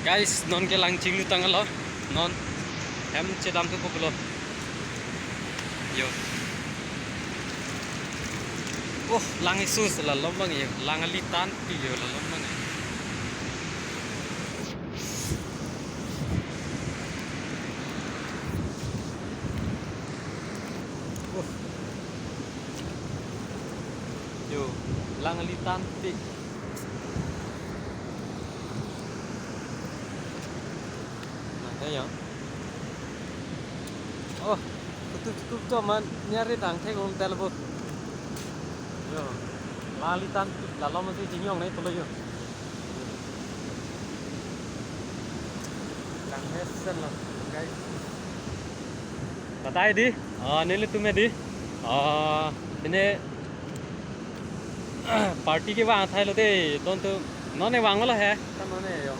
Guys, non ke lang chinglu tangalo, non hem chedam tu populo. Yo. Oh, lang isus la lombang ye, lang alitan pi yo la lombang ye. Oh. Yo, lang alitan pi. Thấy không? Oh, tutup cuman nyari tang thay con telepon. Yo, lalitan lalu mesti jinyong nih tuh yo. Lang hesen loh, guys. बताए दी नीले तुम्हें दी इन्हें पार्टी के वहाँ था लोटे तो नॉन वांग वाला है तो नॉने यो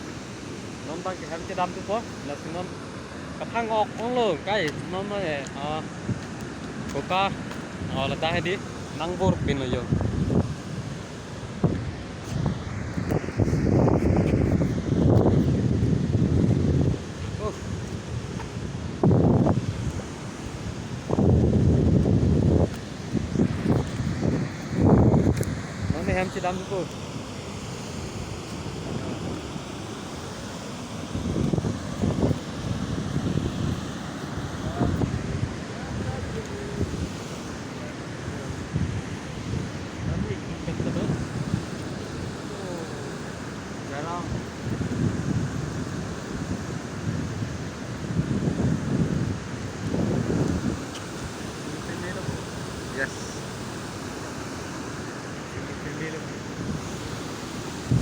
नॉन बाकी हम के दाम तो पो लस्सी नॉन कथांग ऑक लो काय नॉन में कोका लता है दी नंगबोर पिन लो यो nón này em chỉ đam cho cô yes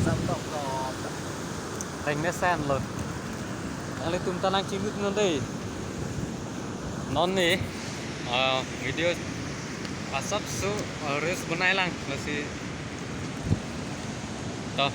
Sambal crop thành nét sen rồi anh lấy tụm ta đang chim ngon đây non nih video asap su harus benailang masih toh